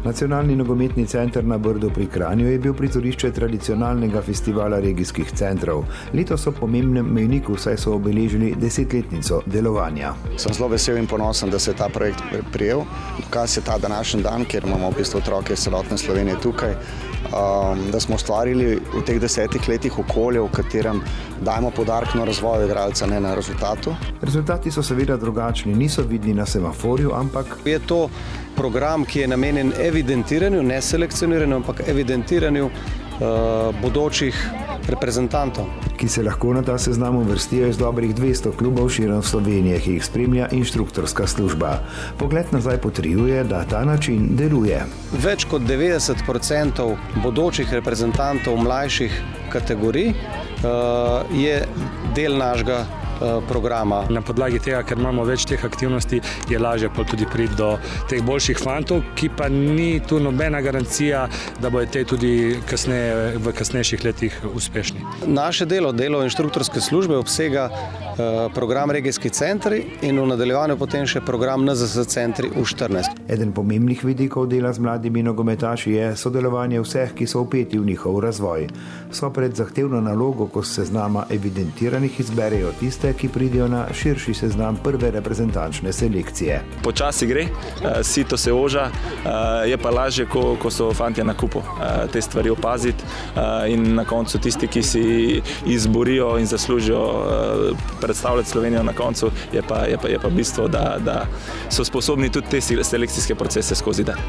Nacionalni nogometni center na Brdu pri Kranju je bil prizorišče tradicionalnega festivala regijskih centrov. Letos so pomembnem mejniku, saj so obeležili 10-letnico delovanja. Sem zelo vesel in ponosen, da se je ta projekt prijel. Dokaz je ta današnji dan, kjer imamo v bistvu otroke iz celotne Slovenije tukaj, da smo ustvarili v teh 10 letih okolje, v katerem dajemo poudarek na razvoju igralca, ne na rezultatu. Rezultati so seveda drugačni, niso vidni na semaforju, ampak je to program, ki je namenjen evidentiranju, ne selekcioniranju, ampak evidentiranju bodočih reprezentantov, ki se lahko na ta seznam uvrstijo iz dobrih 200 klubov širom Slovenije, ki jih spremlja inštruktorska služba. Pogled nazaj potrjuje, da ta način deluje. Več kot 90% bodočih reprezentantov mlajših kategorij je del našega programa. Na podlagi tega, ker imamo več teh aktivnosti, je lažje tudi priti do teh boljših fantov, ki pa ni tu nobena garancija, da bodo te tudi v kasnejših letih uspešni. Naše delo inštruktorske službe obsega program regijski centri in v nadaljevanju potem še program NZS centri U14. Eden pomembnih vidikov dela z mladimi nogometaši je sodelovanje vseh, ki so vpeti v njihov razvoj. So pred zahtevno nalogo, ko s seznama evidentiranih izberejo tiste, ki pridejo na širši seznam prve reprezentančne selekcije. Počasi gre, sito se oža, je pa lažje, ko so fantje na kupu. Te stvari opaziti in na koncu tisti, ki si izborijo in zaslužijo predstavljati Slovenijo na koncu, je pa bistvo, da so sposobni tudi te selekcijske procese skozi dati.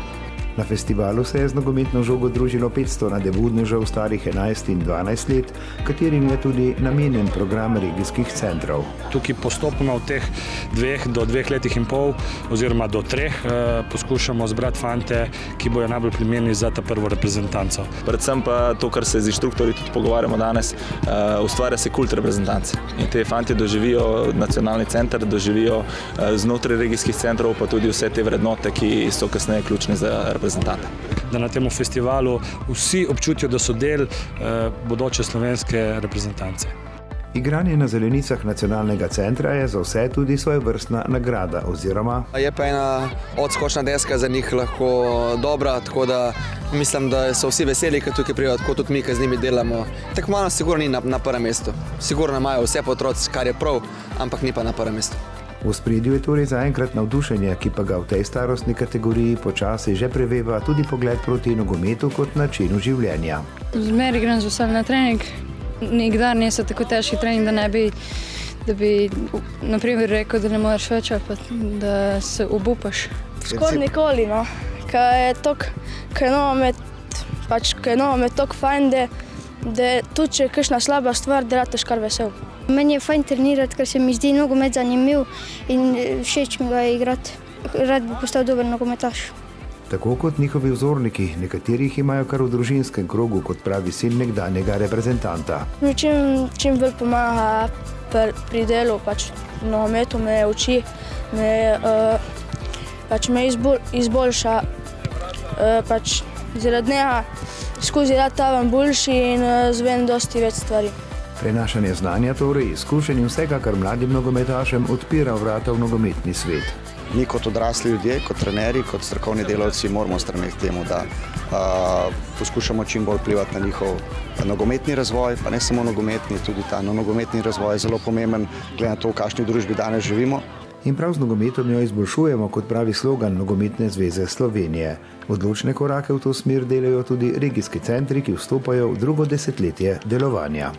Na festivalu se je z nogometno žogo družilo 500 nadebudnežev starih 11 in 12 let, katerim je tudi namenjen program regijskih centrov. Tukaj postopoma v teh 2 do 2 letih in pol oziroma do 3 poskušamo zbrati fante, ki bojo najbolj primerni za ta prvo reprezentanco. Predvsem pa to, kar se z inštruktorji tudi pogovarjamo danes, ustvarja se kult reprezentance. In te fantje doživijo nacionalni center, doživijo znotraj regijskih centrov pa tudi vse te vrednote, ki so kasneje ključne za reprezentante. Da na tem festivalu vsi občutijo, da so del bodoče slovenske reprezentance. Igranje na zelenicah nacionalnega centra je za vse tudi svojevrstna nagrada oziroma je pa ena odskočna deska za njih lahko dobra, tako da mislim, da so vsi veseli, ker tukaj prijo, tako tudi mi, ki z njimi delamo. Tekmovanje sigurno ni na prvem mestu. Sigurno imajo vse otroci, kar je prav, ampak ni pa na prvem mestu. V ospredju je torej zaenkrat navdušenje, ki pa ga v tej starostni kategoriji počasi že preveva tudi pogled proti nogometu kot načinu življenja. Zmeraj grem z vsem na trening. Nikdar niso tako težki trening, da bi na primer rekel, da ne moreš več, pa da se obupaš. Skoraj nikoli, no. Kaj je nogomet toliko fajn, da tudi če je kakšna slaba stvar, da rateš kar vesel. Meni je fajn trenirati, ker se mi zdi nogomet zanimiv in všeč mi ga igrati. Rad bi postal dober nogometaš. Tako kot njihovi vzorniki, nekaterih imajo kar v družinskem krogu, kot pravi sin nekdanjega reprezentanta. Čim bolj pomaga pri delu, nogometu me uči, me izboljša, zaradi njega skozi tavam boljši in zvem dosti več stvari. Prenašanje znanja torej izkušenj in vsega, kar mladim nogometašem odpira vrata v nogometni svet. Mi kot odrasli ljudje, kot trenerji, kot strokovni delavci moramo stremeti temu, da poskušamo čim bolj vplivati na njihov nogometni razvoj, pa ne samo nogometni, tudi ta nogometni razvoj je zelo pomemben, glede na to, v kakšni družbi danes živimo. In prav z nogometom jo izboljšujemo, kot pravi slogan Nogometne zveze Slovenije. Odločne korake v to smer delajo tudi regijski centri, ki vstopajo v drugo desetletje delovanja.